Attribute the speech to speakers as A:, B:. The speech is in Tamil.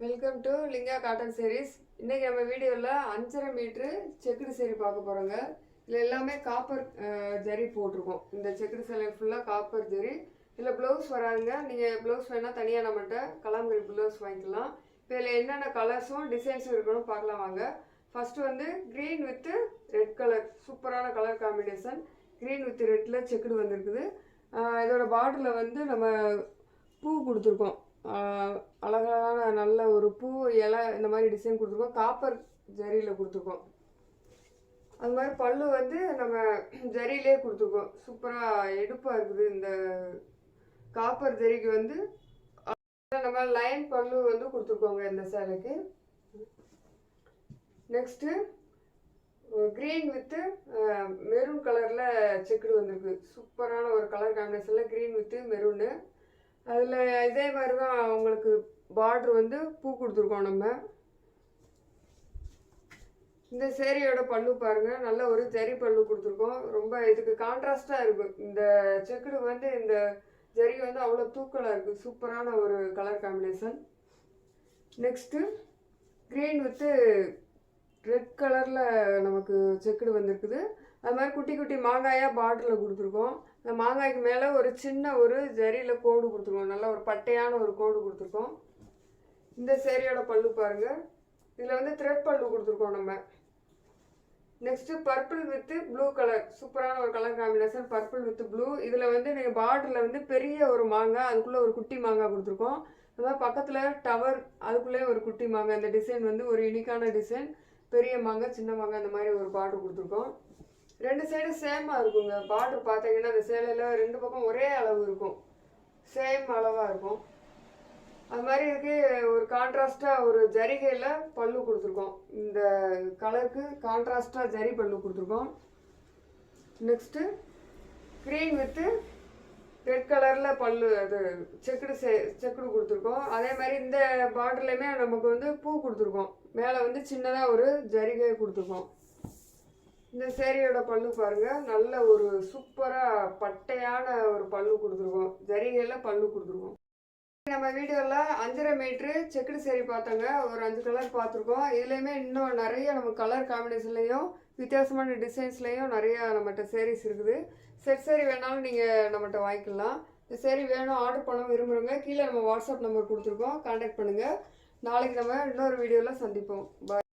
A: Welcome to Linga cotton sarees. இன்னைக்கு நம்ம வீடியோவில் 5.5 மீட்டர் செக்குடு சேரீ பார்க்க போகிறோங்க. இதில் எல்லாமே காப்பர் ஜரி போட்டிருக்கோம். இந்த செக்குடு சேலை ஃபுல்லாக காப்பர் ஜரி. இதில் ப்ளவுஸ் வராதுங்க. நீங்கள் ப்ளவுஸ் வேணால் தனியாக நம்மகிட்ட கலாம்கரி ப்ளவுஸ் வாங்கிக்கலாம். இப்போ இதில் என்னென்ன கலர்ஸும் டிசைன்ஸும் இருக்கணும் பார்க்கலாம் வாங்க. ஃபஸ்ட்டு வந்து க்ரீன் வித்து ரெட் கலர், சூப்பரான கலர் காம்பினேஷன். க்ரீன் வித் ரெட்டில் செக்குடு வந்திருக்குது. இதோட பார்டரில் வந்து நம்ம பூ கொடுத்துருக்கோம். அழகான நல்ல ஒரு பூ இலை இந்த மாதிரி டிசைன் கொடுத்துருக்கோம். காப்பர் ஜரியில் கொடுத்துருக்கோம். அது மாதிரி பல்லு வந்து நம்ம ஜரியிலே கொடுத்துருக்கோம். சூப்பராக எடுப்பாக இருக்குது. இந்த காப்பர் ஜரிக்கு வந்து நம்ம லைன் பல்லு வந்து கொடுத்துருக்கோங்க இந்த சேலைக்கு. நெக்ஸ்ட்டு க்ரீன் வித்து மெரூன் கலரில் செக்குடு வந்திருக்கு. சூப்பரான ஒரு கலர் காம்பினேஷனில் க்ரீன் வித்து மெரூனு. அதில் இதே மாதிரி தான் உங்களுக்கு பார்ட்ரு வந்து பூ கொடுத்துருக்கோம். நம்ம இந்த சேரீயோட பல்லு பாருங்கள், நல்ல ஒரு ஜரி பல்லு கொடுத்துருக்கோம். ரொம்ப இதுக்கு கான்ட்ராஸ்டாக இருக்கும். இந்த செக்குடு வந்து இந்த ஜரி வந்து அவ்வளோ தூக்கலாக இருக்குது. சூப்பரான ஒரு colour combination. Next green with red கலரில் நமக்கு செக்குடு வந்திருக்குது. அது மாதிரி குட்டி குட்டி மாங்காயாக பார்டரில் கொடுத்துருக்கோம். அந்த மாங்காய்க்கு மேலே ஒரு சின்ன ஒரு ஜரியில் கோடு கொடுத்துருக்கோம். நல்ல ஒரு பட்டையான ஒரு கோடு கொடுத்துருக்கோம். இந்த சேரீயோட பல்லு பாருங்கள். இதில் வந்து த்ரெட் பல்லு கொடுத்துருக்கோம் நம்ம. Next purple with blue colour, சூப்பரான ஒரு colour combination. Purple with blue. இதில் வந்து நீங்கள் பார்டரில் வந்து பெரிய ஒரு மாங்காய், அதுக்குள்ளே ஒரு குட்டி மாங்காய் கொடுத்துருக்கோம். அது மாதிரி பக்கத்தில் டவர், அதுக்குள்ளேயே ஒரு குட்டி மாங்காய். இந்த டிசைன் வந்து ஒரு யூனிக்கான டிசைன். பெரிய மாங்காய் சின்ன மாங்காய் அந்த மாதிரி ஒரு பார்டர் கொடுத்துருக்கோம். ரெண்டு சைடு சேமாக இருக்குங்க. பார்டர் பார்த்தீங்கன்னா அந்த சேலையில் ரெண்டு பக்கம் ஒரே அளவு இருக்கும், சேம் அளவாக இருக்கும். அது மாதிரி இதுக்கு ஒரு கான்ட்ராஸ்டாக ஒரு ஜரிகையில் பல்லு கொடுத்துருக்கோம். இந்த கலருக்கு கான்ட்ராஸ்டாக ஜரி பல்லு கொடுத்துருக்கோம். நெக்ஸ்ட்டு க்ரீன் வித்து ரெட் கலரில் பல்லு, அது செக்குடு கொடுத்துருக்கோம். அதே மாதிரி இந்த பார்டர்லையுமே நமக்கு வந்து பூ கொடுத்துருக்கோம். மேலே வந்து சின்னதாக ஒரு ஜரிகை கொடுத்துருக்கோம். இந்த சேரீயோட பல்லு பாருங்கள், நல்ல ஒரு சூப்பராக பட்டையான ஒரு பல்லு கொடுத்துருக்கோம். ஜரிகையில் பல்லு கொடுத்துருக்கோம். நம்ம வீடியோவில் 5.5 மீட்ரு செக்குடு சேரீ பார்த்தோங்க. ஒரு 5 கலர் பார்த்துருக்கோம். இதுலேயுமே இன்னும் நிறைய நம்ம கலர் காம்பினேஷன்லேயும் வித்தியாசமான டிசைன்ஸ்லேயும் நிறையா நம்மகிட்ட சேரீஸ் இருக்குது. செட் சேரீ வேணாலும் நீங்கள் நம்மகிட்ட வாங்கிக்கலாம். இந்த சேரீ வேணும் ஆர்டர் பண்ண விரும்புகிறவங்க கீழே நம்ம வாட்ஸ்அப் நம்பர் கொடுத்துருக்கோம், கான்டாக்ட் பண்ணுங்கள். நாளைக்கு நம்ம இன்னொரு வீடியோவில் சந்திப்போம். பாய்.